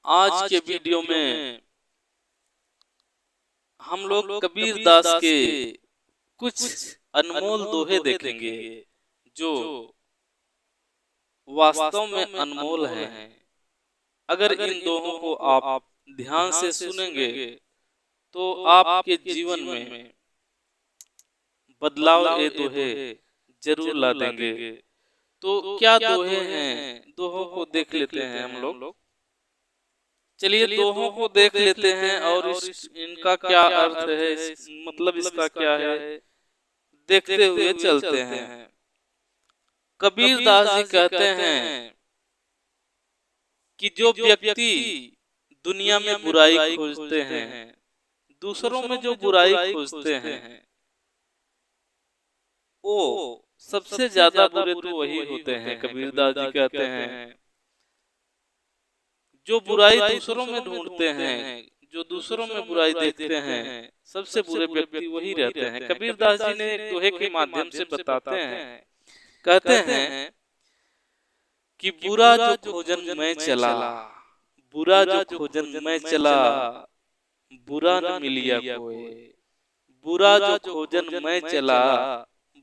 आज के वीडियो में हम लोग कबीर दास के कुछ अनमोल दोहे देखेंगे जो वास्तव में अनमोल हैं। अगर इन दोहों को आप ध्यान से सुनेंगे तो आपके जीवन में बदलाव ये दोहे जरूर ला देंगे। तो क्या दोहे हैं, दोहों को देख लेते हैं हम लोग। चलिए दोहों को देख लेते हैं और इनका क्या अर्थ है, मतलब इसका क्या है, देखते हुए चलते हैं। कबीर दास जी कहते हैं कि जो व्यक्ति दुनिया में बुराई खोजते हैं, दूसरों में जो बुराई खोजते हैं, वो सबसे ज्यादा बुरे तो वही होते हैं। कबीर दास जी कहते हैं जो बुराई दूसरों में ढूंढते हैं, जो दूसरों में बुराई देखते हैं, सबसे बुरे व्यक्ति वही रहते हैं। कबीर दास जी ने एक दोहे के माध्यम से बताते हैं, कहते हैं कि बुरा जो खोजन में चला, बुरा जो खोजन में चला, बुरा न मिलिया कोई। बुरा जो खोजन में चला,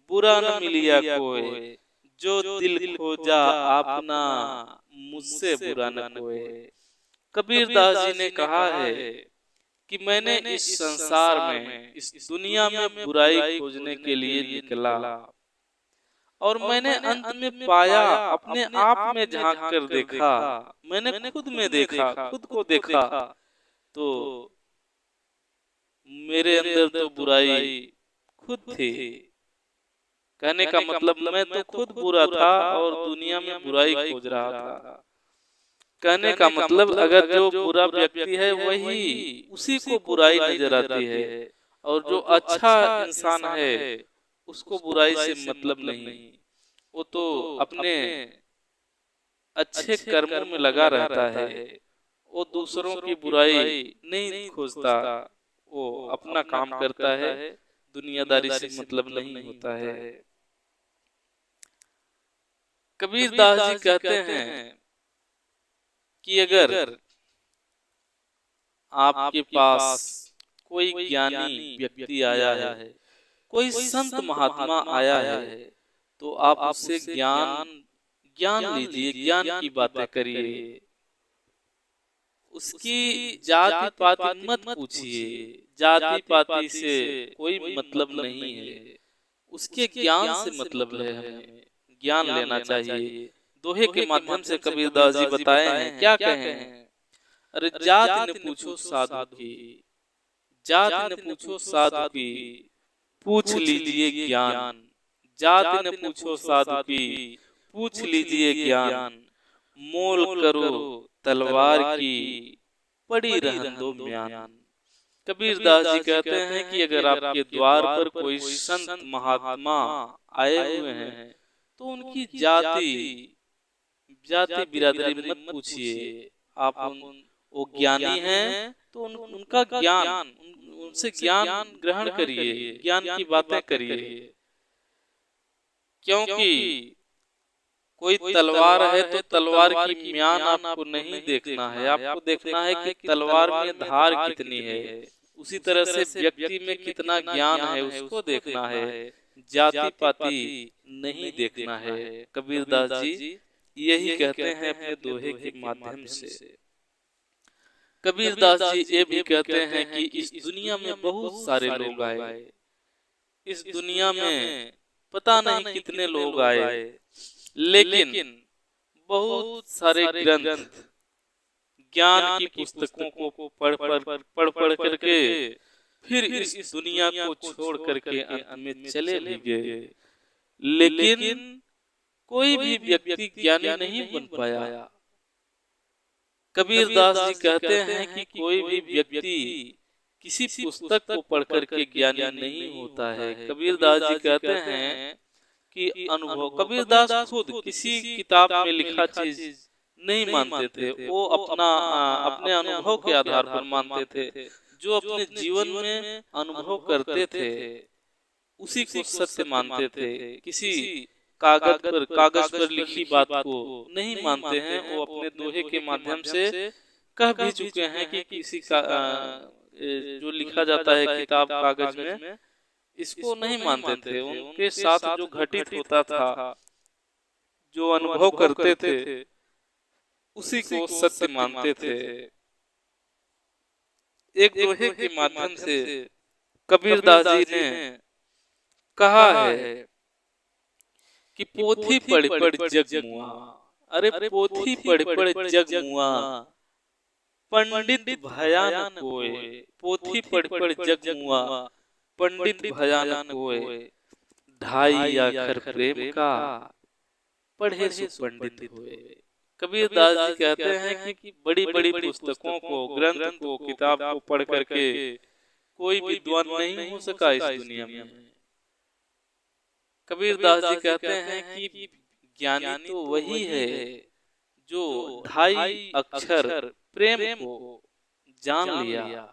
बुरा न मिलिया कोई। जो दिल खोजा अपना, मुझसे बुरा न कोई। कबीर दास जी ने कहा है कि मैंने इस संसार में, इस दुनिया में बुराई खोजने के लिए निकला और मैंने अंत में पाया, अपने आप में झांक कर देखा, मैंने खुद में देखा, खुद को देखा तो मेरे अंदर तो बुराई खुद थी। कहने का मतलब मैं तो खुद बुरा था और दुनिया में बुराई खोज रहा था। कहने का मतलब अगर जो बुरा व्यक्ति है वही, उसी को बुराई नजर आती है, और जो अच्छा इंसान है उसको बुराई से मतलब नहीं। वो तो अपने अच्छे कर्मों में लगा रहता है, वो दूसरों की बुराई नहीं खोजता, वो अपना काम करता है, दुनियादारी से मतलब नहीं होता है। कबीर दास जी कहते हैं कि अगर आपके पास कोई ज्ञानी व्यक्ति आया है, कोई संत महात्मा आया है, तो आप उससे ज्ञान लीजिए, ज्ञान की बातें करिए। उसकी जाति पाति मत पूछिए, जाति पाति से कोई मतलब नहीं है, उसके ज्ञान से मतलब है। हमें ज्ञान लेना चाहिए। दोहे के माध्यम से कबीर दास जी बताए हैं, क्या कहे हैं। अरे जात ने पूछो साधु की, जात ने पूछो साधु की, पूछ लीजिए ज्ञान। जात ने पूछो साधु की, पूछ लीजिए ज्ञान। मोल करो तलवार की, पड़ी रहन दो म्यान। कबीर दास जी कहते हैं कि अगर आपके द्वार पर कोई संत महात्मा आए हुए हैं तो उनकी जाति जाति बिरादरी मत पूछिए। आप वो ज्ञानी हैं तो उनका ज्ञान, उनसे ज्ञान ग्रहण करिए, ज्ञान की बातें करिए। क्योंकि कोई तलवार है तो तलवार की म्यान आपको नहीं देखना है, आपको देखना है कि तलवार में धार कितनी है। उसी तरह से व्यक्ति में कितना ज्ञान है उसको देखना है, जाति पाति नहीं देखना है। कबीर दास जी यही कहते हैं अपने दोहे के माध्यम से। कबीर दास जी ये भी कहते हैं कि इस दुनिया में बहुत सारे लोग आए, इस दुनिया में पता नहीं कितने लोग आए, लेकिन बहुत सारे ग्रंथ, ज्ञान की पुस्तकों को पढ़ करके फिर इस दुनिया को छोड़ करके अंत में चले भी गए, लेकिन कोई भी व्यक्ति ज्ञानी नहीं बन पाया। कबीर दास जी कहते हैं कि कोई भी व्यक्ति किसी पुस्तक को पढ़ करके ज्ञानी नहीं होता है। कबीर दास जी कहते हैं कि अनुभव, कबीर दास खुद किसी किताब में लिखा चीज नहीं मानते थे, वो अपने अनुभव के आधार पर मानते थे। जो अपने जीवन में अनुभव करते थे उसी को सत्य मानते थे, किसी कागज पर लिखी बात को नहीं मानते हैं। वो अपने दोहे के माध्यम से कह भी चुके हैं कि किसी का जो लिखा जाता है किताब कागज में, इसको नहीं मानते थे। उनके साथ जो घटित होता था, जो अनुभव करते थे, उसी को सत्य मानते थे। एक दोहे के माध्यम से कबीरदास जी ने कहा है कि पोथी पढ़ पढ़ जग मुआ। अरे पोथी पढ़ पढ़ जग मुआ, पंडित भया न कोय। पोथी पढ़ पढ़ जग मुआ, पंडित भया न कोय। ढाई अक्षर प्रेम का, पढ़े सो पंडित होए। कबीरदास जी कहते हैं कि बड़ी बड़ी पुस्तकों को, ग्रंथ को, किताब को पढ़ करके कोई विद्वान नहीं हो सका इस दुनिया में। कबीरदास जी कहते हैं कि ज्ञानी तो वही है जो ढाई अक्षर प्रेम को जान लिया।